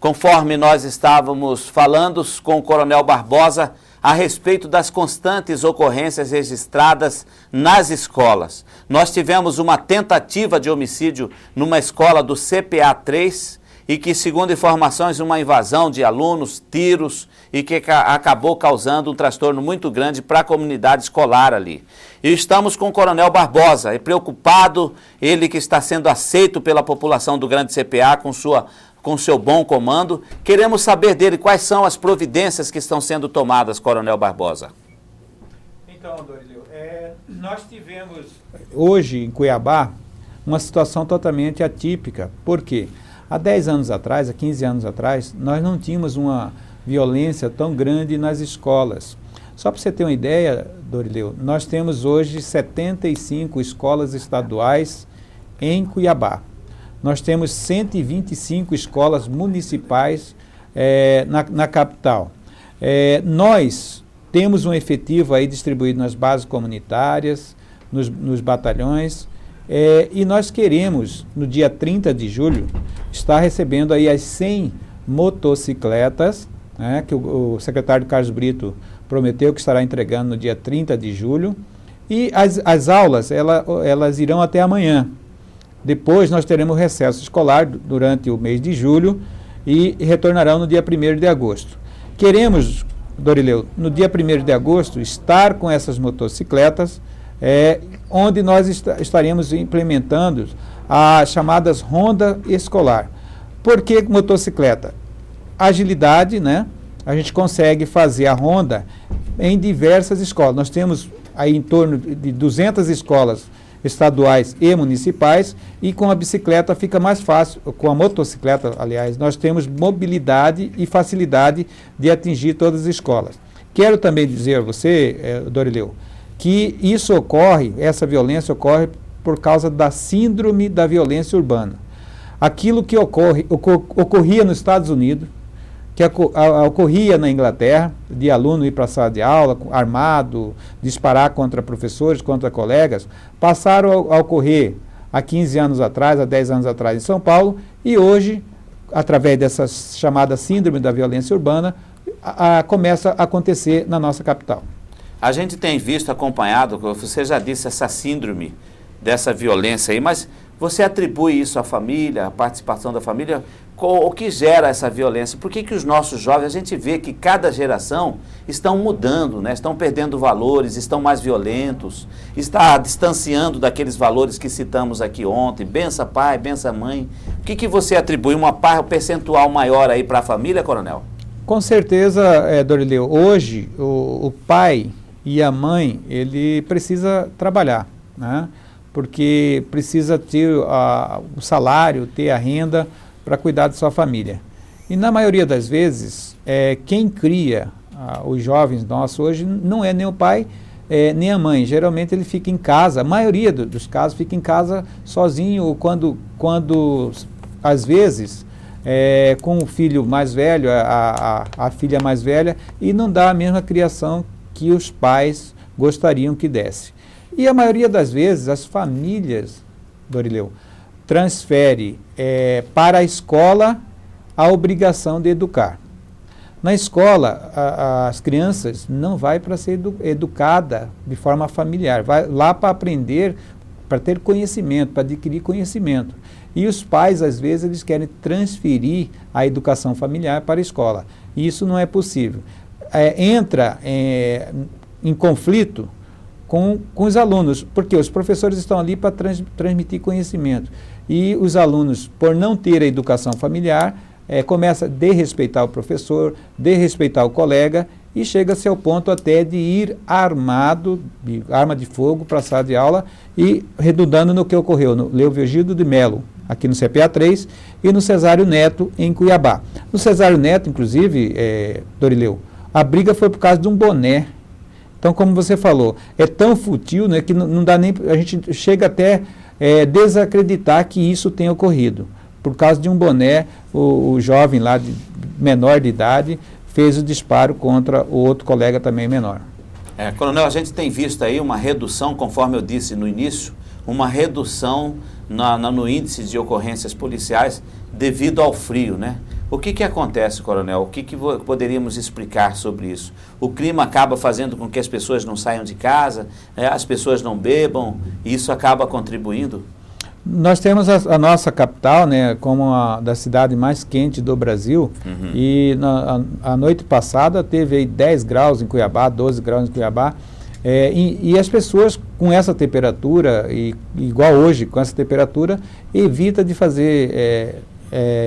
conforme nós estávamos falando com o Coronel Barbosa a respeito das constantes ocorrências registradas nas escolas. Nós tivemos uma tentativa de homicídio numa escola do CPA 3 e que, segundo informações, uma invasão de alunos, tiros, e que acabou causando um transtorno muito grande para a comunidade escolar ali. E estamos com o Coronel Barbosa, é preocupado, ele que está sendo aceito pela população do Grande CPA com seu bom comando. Queremos saber dele quais são as providências que estão sendo tomadas, Coronel Barbosa. Então, Dorileu, nós tivemos hoje em Cuiabá uma situação totalmente atípica. Por quê? Há 10 anos atrás, há 15 anos atrás, nós não tínhamos uma violência tão grande nas escolas. Só para você ter uma ideia, Dorileu, nós temos hoje 75 escolas estaduais em Cuiabá. Nós temos 125 escolas municipais na capital. Nós temos um efetivo aí distribuído nas bases comunitárias, nos batalhões, e nós queremos, no dia 30 de julho, estar recebendo aí as 100 motocicletas, né, que o secretário Carlos Brito prometeu que estará entregando no dia 30 de julho, e as aulas, elas irão até amanhã. Depois nós teremos recesso escolar durante o mês de julho e retornarão no dia 1º de agosto. Queremos, Dorileu, no dia 1º de agosto, estar com essas motocicletas, onde nós estaremos implementando as chamadas ronda escolar. Por que motocicleta? Agilidade, né? A gente consegue fazer a ronda em diversas escolas. Nós temos aí em torno de 200 escolas estaduais e municipais, e com a bicicleta fica mais fácil, com a motocicleta, aliás, nós temos mobilidade e facilidade de atingir todas as escolas. Quero também dizer a você, Dorileu, que isso ocorre, essa violência ocorre por causa da síndrome da violência urbana. Aquilo que ocorria nos Estados Unidos, que ocorria na Inglaterra, de aluno ir para a sala de aula, armado, disparar contra professores, contra colegas, passaram a ocorrer há 15 anos atrás, há 10 anos atrás em São Paulo, e hoje, através dessa chamada síndrome da violência urbana, começa a acontecer na nossa capital. A gente tem visto, acompanhado, você já disse, essa síndrome dessa violência aí, mas você atribui isso à família, à participação da família, o que gera essa violência? Por que os nossos jovens, a gente vê que cada geração estão mudando, né? Estão perdendo valores, estão mais violentos, está distanciando daqueles valores que citamos aqui ontem, bença pai, bença mãe. O que você atribui um percentual maior aí para a família, Coronel? Com certeza, Dorileu, hoje o pai e a mãe, ele precisa trabalhar, né? Porque precisa ter o salário, ter a renda para cuidar de sua família. E na maioria das vezes, quem cria os jovens nossos hoje não é nem o pai, nem a mãe. Geralmente ele fica em casa, a maioria dos casos fica em casa sozinho, quando às vezes, com o filho mais velho, a filha mais velha, e não dá a mesma criação que os pais gostariam que desse. E a maioria das vezes as famílias, Dorileu, transfere para a escola a obrigação de educar. Na escola, as crianças não vai para ser educada de forma familiar, vai lá para aprender, para ter conhecimento, para adquirir conhecimento. E os pais, às vezes, eles querem transferir a educação familiar para a escola. E isso não é possível. Entra em conflito com os alunos, porque os professores estão ali para transmitir conhecimento. E os alunos, por não ter a educação familiar, começa a desrespeitar o professor, desrespeitar o colega, e chega-se ao ponto até de ir armado, de arma de fogo, para a sala de aula, e redundando no que ocorreu no Leovigildo de Melo, aqui no CPA 3, e no Cesário Neto, em Cuiabá. No Cesário Neto, inclusive, Dorileu, a briga foi por causa de um boné. Então, como você falou, é tão fútil, né, que não dá nem... A gente chega até desacreditar que isso tenha ocorrido. Por causa de um boné, o jovem lá, menor de idade, fez o disparo contra o outro colega também menor. Coronel, a gente tem visto aí uma redução, conforme eu disse no início, uma redução no índice de ocorrências policiais devido ao frio, né? O que acontece, coronel? O que poderíamos explicar sobre isso? O clima acaba fazendo com que as pessoas não saiam de casa, as pessoas não bebam, e isso acaba contribuindo? Nós temos a nossa capital, né, como a da cidade mais quente do Brasil, e a noite passada teve aí 10 graus em Cuiabá, 12 graus em Cuiabá, e as pessoas com essa temperatura, igual hoje, com essa temperatura, evita de fazer,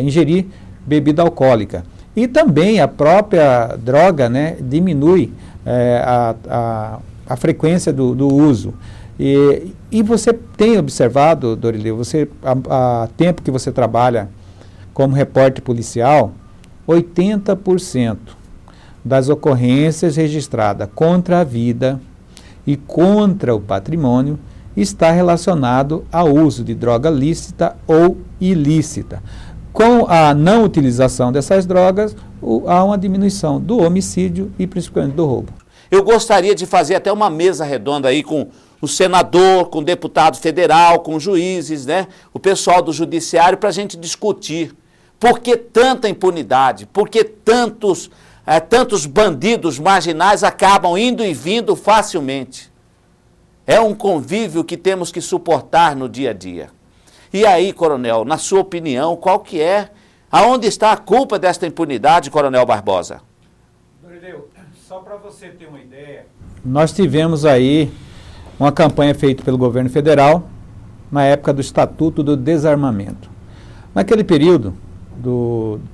ingerir bebida alcoólica. E também a própria droga, né, diminui a frequência do uso. E você tem observado, Dorileu, há tempo que você trabalha como repórter policial, 80% das ocorrências registradas contra a vida e contra o patrimônio está relacionado ao uso de droga lícita ou ilícita. Com a não utilização dessas drogas, há uma diminuição do homicídio e principalmente do roubo. Eu gostaria de fazer até uma mesa redonda aí com o senador, com o deputado federal, com juízes, né? O pessoal do judiciário, para a gente discutir por que tanta impunidade, por que tantos bandidos marginais acabam indo e vindo facilmente. É um convívio que temos que suportar no dia a dia. E aí, coronel, na sua opinião, qual que é, aonde está a culpa desta impunidade, coronel Barbosa? Dorileu, só para você ter uma ideia, nós tivemos aí uma campanha feita pelo governo federal na época do Estatuto do Desarmamento. Naquele período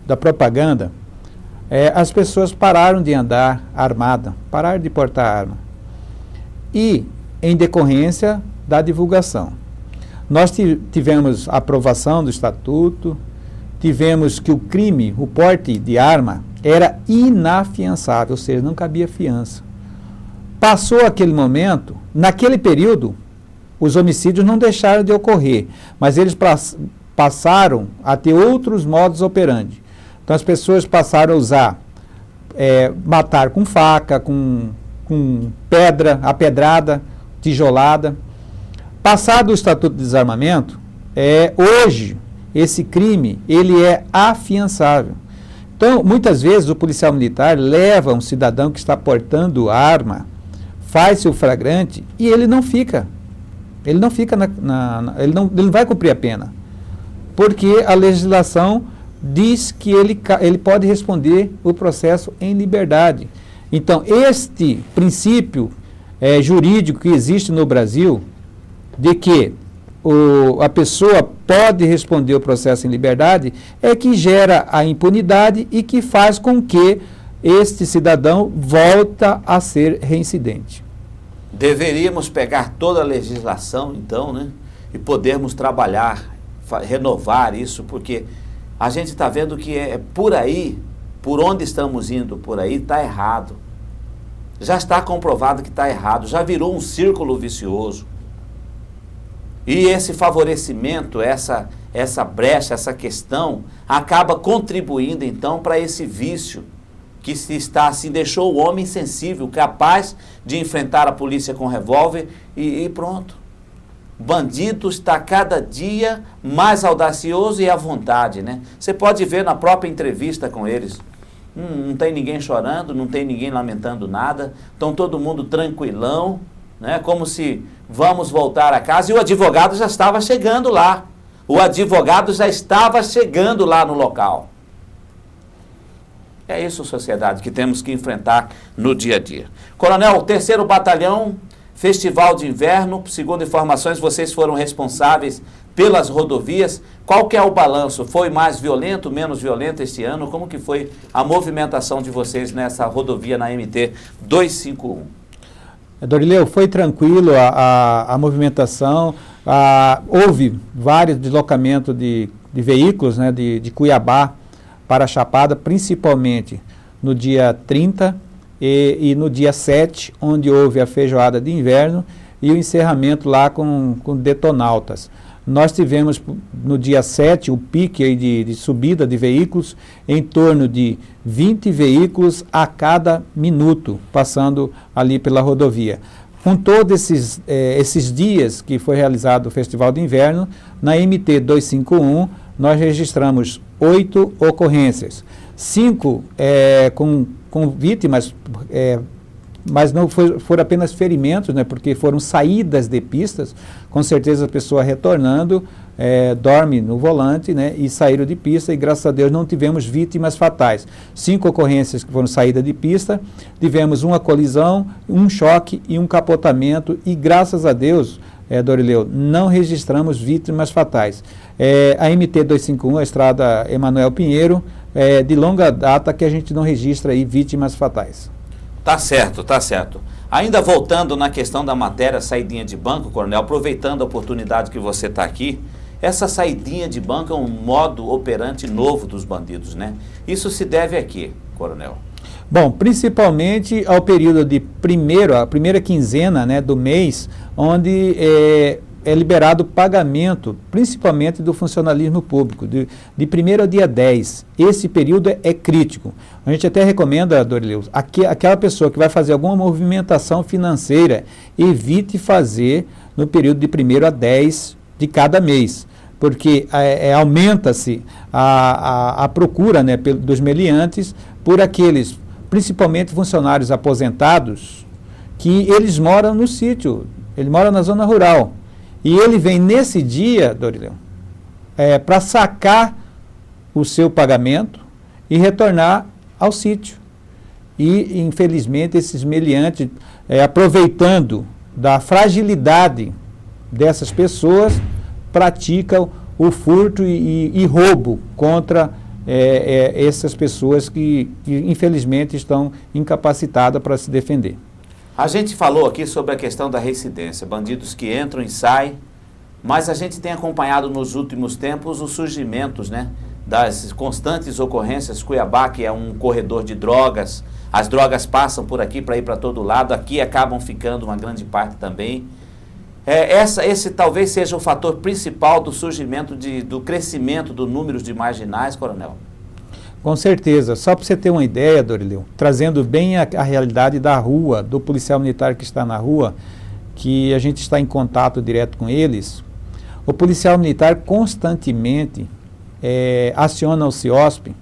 da propaganda, as pessoas pararam de andar armada, pararam de portar arma. E, em decorrência da divulgação, nós tivemos a aprovação do Estatuto, tivemos que o crime, o porte de arma, era inafiançável, ou seja, não cabia fiança. Passou aquele momento, naquele período, os homicídios não deixaram de ocorrer, mas eles passaram a ter outros modos operandi. Então as pessoas passaram a usar, matar com faca, com pedra, apedrada, tijolada. Passado o Estatuto de Desarmamento, hoje esse crime ele é afiançável. Então, muitas vezes o policial militar leva um cidadão que está portando arma, faz-se o flagrante e ele não fica. Ele não fica ele não vai cumprir a pena. Porque a legislação diz que ele pode responder o processo em liberdade. Então, este princípio jurídico que existe no Brasil, de que a pessoa pode responder o processo em liberdade, é que gera a impunidade e que faz com que este cidadão volta a ser reincidente. Deveríamos pegar toda a legislação, então, né, e podermos trabalhar, renovar isso, porque a gente está vendo que por aí, por onde estamos indo por aí, está errado. Já está comprovado que está errado, já virou um círculo vicioso. E esse favorecimento, essa brecha, essa questão, acaba contribuindo, então, para esse vício que deixou o homem insensível, capaz de enfrentar a polícia com revólver e pronto. O bandido está cada dia mais audacioso e à vontade, né? Você pode ver na própria entrevista com eles. Não tem ninguém chorando, não tem ninguém lamentando nada, estão todo mundo tranquilão, né? Como se vamos voltar a casa, e o advogado já estava chegando lá. O advogado já estava chegando lá no local. É isso, sociedade, que temos que enfrentar no dia a dia. Coronel, 3º Batalhão, Festival de Inverno, segundo informações, vocês foram responsáveis pelas rodovias. Qual que é o balanço? Foi mais violento, menos violento este ano? Como que foi a movimentação de vocês nessa rodovia na MT 251? Dorileu, foi tranquilo a movimentação, houve vários deslocamentos de veículos, né, de Cuiabá para a Chapada, principalmente no dia 30 e no dia 7, onde houve a feijoada de inverno e o encerramento lá com detonautas. Nós tivemos no dia 7 o pique aí de subida de veículos, em torno de 20 veículos a cada minuto, passando ali pela rodovia. Com todos esses dias que foi realizado o Festival de Inverno, na MT 251, nós registramos 8 ocorrências. 5 com vítimas, mas não foram apenas ferimentos, né, porque foram saídas de pistas, com certeza a pessoa retornando, dorme no volante, né, e saíram de pista e graças a Deus não tivemos vítimas fatais. 5 ocorrências que foram saída de pista, tivemos uma colisão, um choque e um capotamento e graças a Deus, Dorileu, não registramos vítimas fatais. A MT-251, a estrada Emanuel Pinheiro, de longa data que a gente não registra aí vítimas fatais. Tá certo, tá certo. Ainda voltando na questão da matéria saidinha de banco, coronel, aproveitando a oportunidade que você está aqui, essa saidinha de banco é um modo operante novo dos bandidos, né? Isso se deve a quê, coronel? Bom, principalmente ao período de a primeira quinzena, né, do mês, onde é liberado o pagamento, principalmente do funcionalismo público, de 1º ao dia 10. Esse período é crítico. A gente até recomenda, Dorileu, aquela pessoa que vai fazer alguma movimentação financeira, evite fazer no período de 1º a 10 de cada mês, porque aumenta-se a procura, né, dos meliantes por aqueles, principalmente funcionários aposentados, que eles moram no sítio, ele mora na zona rural. E ele vem nesse dia, Dorileu, para sacar o seu pagamento e retornar ao sítio. E, infelizmente, esses meliantes, aproveitando da fragilidade dessas pessoas, praticam o furto e roubo contra essas pessoas que, infelizmente, estão incapacitadas para se defender. A gente falou aqui sobre a questão da reincidência, bandidos que entram e saem, mas a gente tem acompanhado nos últimos tempos os surgimentos, né, das constantes ocorrências. Cuiabá, que é um corredor de drogas, as drogas passam por aqui para ir para todo lado, aqui acabam ficando uma grande parte também. Esse talvez seja o fator principal do surgimento, do crescimento do número de marginais, coronel? Com certeza. Só para você ter uma ideia, Dorileu, trazendo bem a realidade da rua, do policial militar que está na rua, que a gente está em contato direto com eles, o policial militar constantemente aciona o CIOSP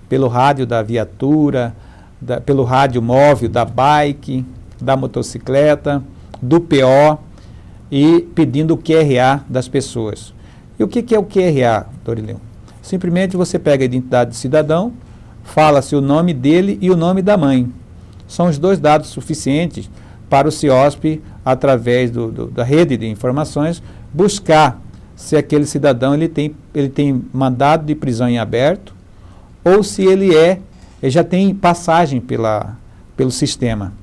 pelo rádio da viatura, pelo rádio móvel da bike, da motocicleta, do PO, e pedindo o QRA das pessoas. E o que é o QRA, Dorileu? Simplesmente você pega a identidade do cidadão, fala-se o nome dele e o nome da mãe. São os 2 dados suficientes para o CIOSP, através da rede de informações, buscar se aquele cidadão ele tem mandado de prisão em aberto ou se ele já tem passagem pelo sistema.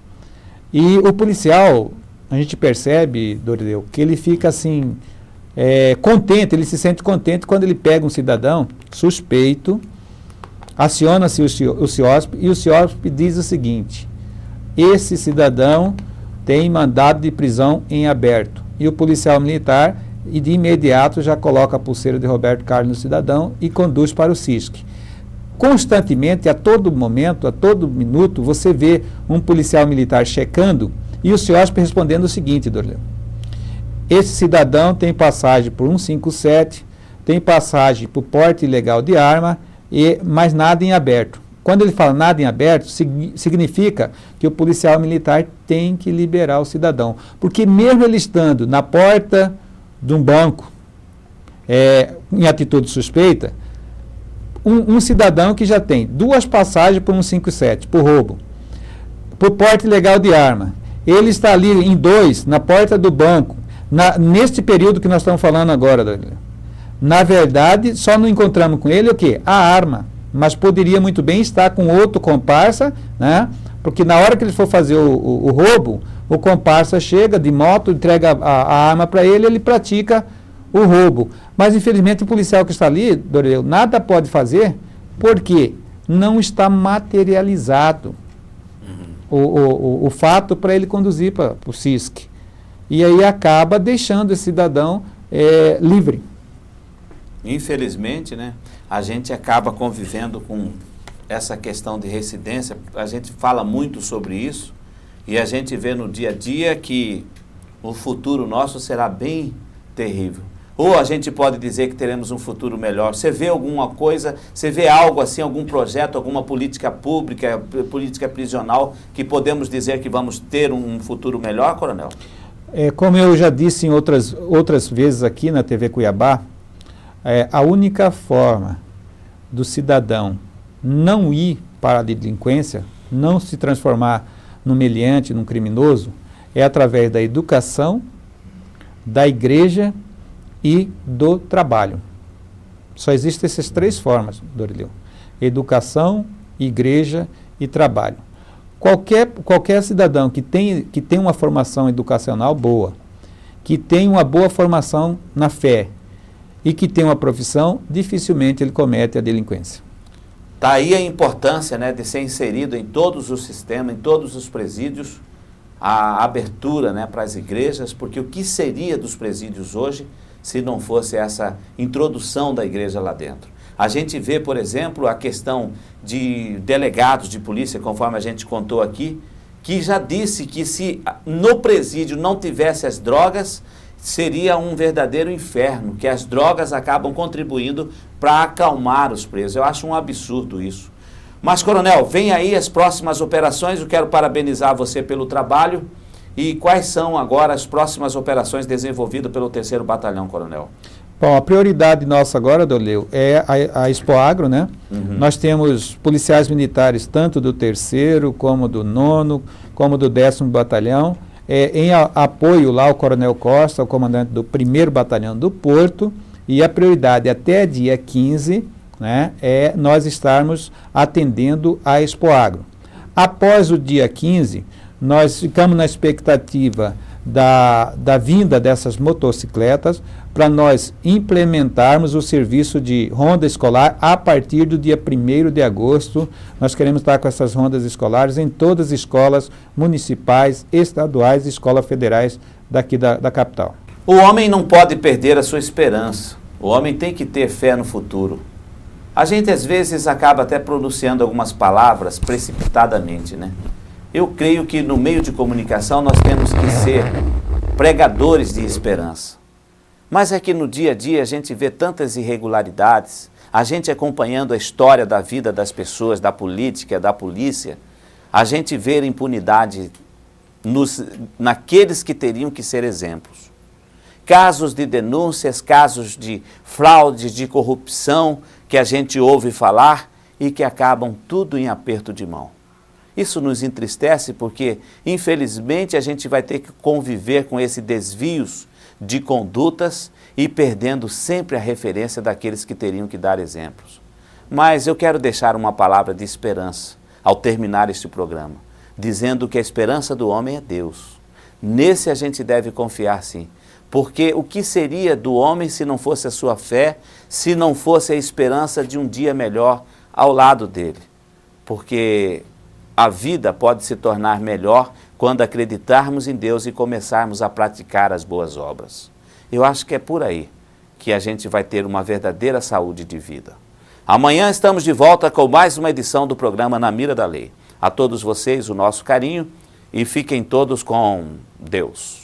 E o policial, a gente percebe, Dorileu, que ele fica assim... contente, ele se sente contente quando ele pega um cidadão suspeito, aciona-se o CIOSP e o CIOSP diz o seguinte: esse cidadão tem mandado de prisão em aberto. E o policial militar, de imediato, já coloca a pulseira de Roberto Carlos no cidadão e conduz para o CISC. Constantemente, a todo momento, a todo minuto, você vê um policial militar checando e o CIOSP respondendo o seguinte, Dorileu: esse cidadão tem passagem por 157, tem passagem por porte ilegal de arma, mas nada em aberto. Quando ele fala nada em aberto, significa que o policial militar tem que liberar o cidadão. Porque mesmo ele estando na porta de um banco, em atitude suspeita, um cidadão que já tem 2 passagens por 157, por roubo, por porte ilegal de arma, ele está ali em 2, na porta do banco, neste período que nós estamos falando agora, na verdade, só não encontramos com ele o quê? A arma. Mas poderia muito bem estar com outro comparsa, né? Porque na hora que ele for fazer o roubo, o comparsa chega de moto, entrega a arma para ele, ele pratica o roubo. Mas, infelizmente, o policial que está ali, Dorileu, nada pode fazer porque não está materializado o fato para ele conduzir para o CISC. E aí acaba deixando esse cidadão livre. Infelizmente, né, a gente acaba convivendo com essa questão de reincidência. A gente fala muito sobre isso e a gente vê no dia a dia que o futuro nosso será bem terrível. ou a gente pode dizer que teremos um futuro melhor? Você vê alguma coisa, você vê algo assim, algum projeto, alguma política pública, política prisional, que podemos dizer que vamos ter um futuro melhor, coronel? Como eu já disse em outras vezes aqui na TV Cuiabá, a única forma do cidadão não ir para a delinquência, não se transformar num meliante, num criminoso, é através da educação, da igreja e do trabalho. Só existem essas três formas, Dorileu: educação, igreja e trabalho. Qualquer cidadão que tem uma formação educacional boa, que tem uma boa formação na fé e que tem uma profissão, dificilmente ele comete a delinquência. Está aí a importância, né, de ser inserido em todos os sistemas, em todos os presídios, a abertura, né, para as igrejas, porque o que seria dos presídios hoje se não fosse essa introdução da igreja lá dentro? A gente vê, por exemplo, a questão de delegados de polícia, conforme a gente contou aqui, que já disse que se no presídio não tivesse as drogas, seria um verdadeiro inferno, que as drogas acabam contribuindo para acalmar os presos. Eu acho um absurdo isso. Mas, coronel, vem aí as próximas operações. Eu quero parabenizar você pelo trabalho. E quais são agora as próximas operações desenvolvidas pelo 3º Batalhão, coronel? Bom, a prioridade nossa agora, Dorileu, é a Expoagro, né? Uhum. Nós temos policiais militares tanto do 3º, como do 9º, como do 10º Batalhão, em apoio lá ao Coronel Costa, o comandante do 1º Batalhão do Porto, e a prioridade até dia 15, né, é nós estarmos atendendo a Expoagro. Após o dia 15, nós ficamos na expectativa da vinda dessas motocicletas para nós implementarmos o serviço de ronda escolar a partir do dia 1º de agosto. Nós queremos estar com essas rondas escolares em todas as escolas municipais, estaduais e escolas federais daqui da capital. O homem não pode perder a sua esperança. O homem tem que ter fé no futuro. A gente às vezes acaba até pronunciando algumas palavras precipitadamente, né? Eu creio que no meio de comunicação nós temos que ser pregadores de esperança. Mas é que no dia a dia a gente vê tantas irregularidades, a gente acompanhando a história da vida das pessoas, da política, da polícia, a gente vê impunidade naqueles que teriam que ser exemplos. Casos de denúncias, casos de fraude, de corrupção que a gente ouve falar e que acabam tudo em aperto de mão. Isso nos entristece porque, infelizmente, a gente vai ter que conviver com esses desvios de condutas e perdendo sempre a referência daqueles que teriam que dar exemplos. Mas eu quero deixar uma palavra de esperança ao terminar este programa, dizendo que a esperança do homem é Deus. Nesse a gente deve confiar sim, porque o que seria do homem se não fosse a sua fé, se não fosse a esperança de um dia melhor ao lado dele? Porque a vida pode se tornar melhor quando acreditarmos em Deus e começarmos a praticar as boas obras. Eu acho que é por aí que a gente vai ter uma verdadeira saúde de vida. Amanhã estamos de volta com mais uma edição do programa Na Mira da Lei. A todos vocês o nosso carinho e fiquem todos com Deus.